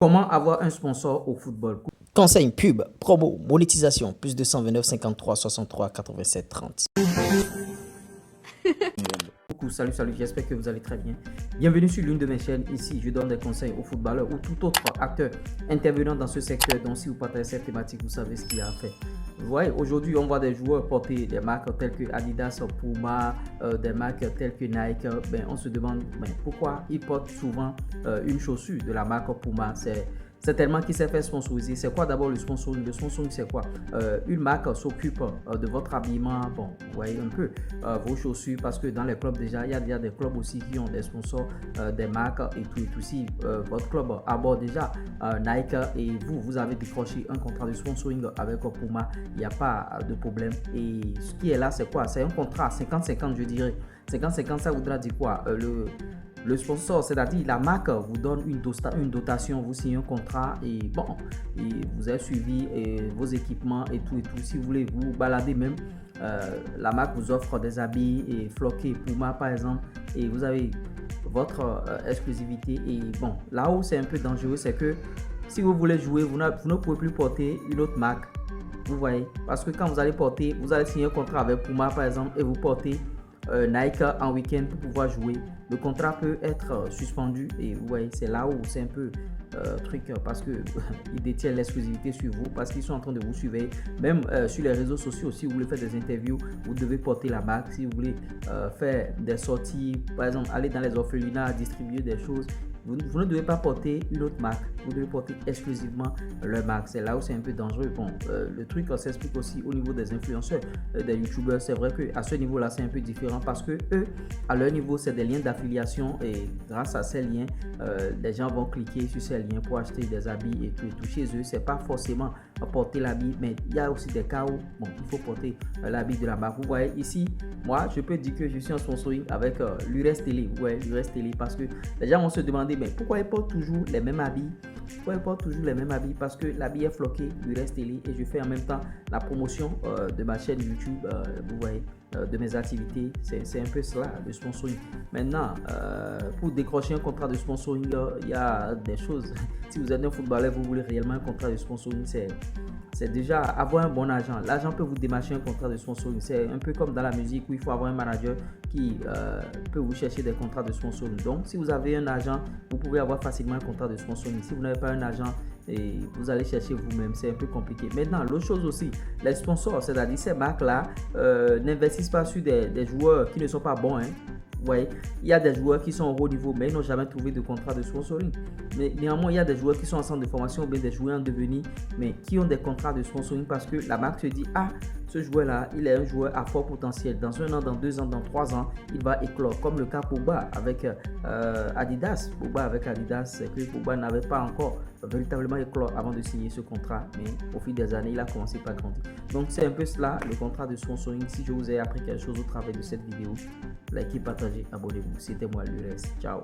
Comment avoir un sponsor au football? Conseil, pub, promo, monétisation, plus 229 53 63 87 30. Coucou, salut, j'espère que vous allez très bien. Bienvenue sur l'une de mes chaînes. Ici, je donne des conseils aux footballeurs ou tout autre acteur intervenant dans ce secteur. Donc, si vous partagez cette thématique, vous savez ce qu'il y a à faire. Vous voyez, aujourd'hui, on voit des joueurs porter des marques telles que Adidas, Puma, des marques telles que Nike. On se demande pourquoi ils portent souvent une chaussure de la marque Puma. C'est tellement qu'il s'est fait sponsoriser. C'est quoi d'abord le sponsoring? Le sponsoring, c'est quoi? Une marque s'occupe de votre habillement. Bon, vous voyez un peu vos chaussures, parce que dans les clubs déjà, il y a déjà des clubs aussi qui ont des sponsors, des marques et tout et tout. Si votre club aborde déjà Nike et vous avez décroché un contrat de sponsoring avec Puma, il n'y a pas de problème. Et ce qui est là, c'est quoi? C'est un contrat 50-50, je dirais. 50-50, ça voudra dire quoi? Le sponsor, c'est-à-dire la marque, vous donne une dotation, vous signez un contrat et bon, et vous avez suivi vos équipements et tout et tout. Si vous voulez vous balader même, la marque vous offre des habits et floqués Puma par exemple, et vous avez votre exclusivité. Et bon, là où c'est un peu dangereux, c'est que si vous voulez jouer, vous ne pouvez plus porter une autre marque. Vous voyez, parce que quand vous allez signer un contrat avec Puma par exemple et vous portez Nike en week-end pour pouvoir jouer, le contrat peut être suspendu. Et vous voyez, c'est là où c'est un peu truc, parce que ils détiennent l'exclusivité sur vous, parce qu'ils sont en train de vous suivre. Même sur les réseaux sociaux, si vous voulez faire des interviews, vous devez porter la marque. Si vous voulez faire des sorties, par exemple aller dans les orphelinats, distribuer des choses, vous ne devez pas porter une autre marque, vous devez porter exclusivement leur marque. C'est là où c'est un peu dangereux. Bon, le truc s'explique aussi au niveau des influenceurs, des youtubeurs. C'est vrai qu'à ce niveau-là, c'est un peu différent, parce que eux, à leur niveau, c'est des liens d'affiliation, et grâce à ces liens, les gens vont cliquer sur ces liens pour acheter des habits et tout. Chez eux, c'est pas forcément porter l'habit, mais il y a aussi des cas où il faut porter l'habit de la marque. Vous voyez ici, moi, je peux dire que je suis en sponsoring avec l'URES Télé. Ouais, l'URES Télé, parce que les gens vont se demander pourquoi ils portent toujours les mêmes habits. Pourquoi ils portent toujours les mêmes habits? Parce que l'habit est floqué l'URES Télé, et je fais en même temps la promotion de ma chaîne YouTube, vous voyez, de mes activités. C'est un peu cela, le sponsoring. Maintenant, pour décrocher un contrat de sponsoring, il y a des choses. Si vous êtes un footballeur, vous voulez réellement un contrat de sponsoring, c'est déjà avoir un bon agent. L'agent peut vous démarcher un contrat de sponsoring. C'est un peu comme dans la musique où il faut avoir un manager qui peut vous chercher des contrats de sponsoring. Donc, si vous avez un agent, vous pouvez avoir facilement un contrat de sponsoring. Si vous n'avez pas un agent, et vous allez chercher vous-même, c'est un peu compliqué. Maintenant, l'autre chose aussi, les sponsors, c'est-à-dire ces marques-là, n'investissent pas sur des joueurs qui ne sont pas bons. Hein. Vous voyez, il y a des joueurs qui sont au haut niveau, mais ils n'ont jamais trouvé de contrat de sponsoring. Mais néanmoins, il y a des joueurs qui sont en centre de formation, ou bien des joueurs en devenir, mais qui ont des contrats de sponsoring, parce que la marque se dit: ah, ce joueur-là, il est un joueur à fort potentiel. Dans 1 an, dans 2 ans, dans 3 ans, il va éclore. Comme le cas Pogba avec Adidas. Pogba avec Adidas, c'est que Pogba n'avait pas encore véritablement éclore avant de signer ce contrat. Mais au fil des années, il a commencé par grandir. Donc, c'est un peu cela, le contrat de sponsoring. Si je vous ai appris quelque chose au travers de cette vidéo, likez, partagez, abonnez-vous. C'était moi, l'URES. Ciao.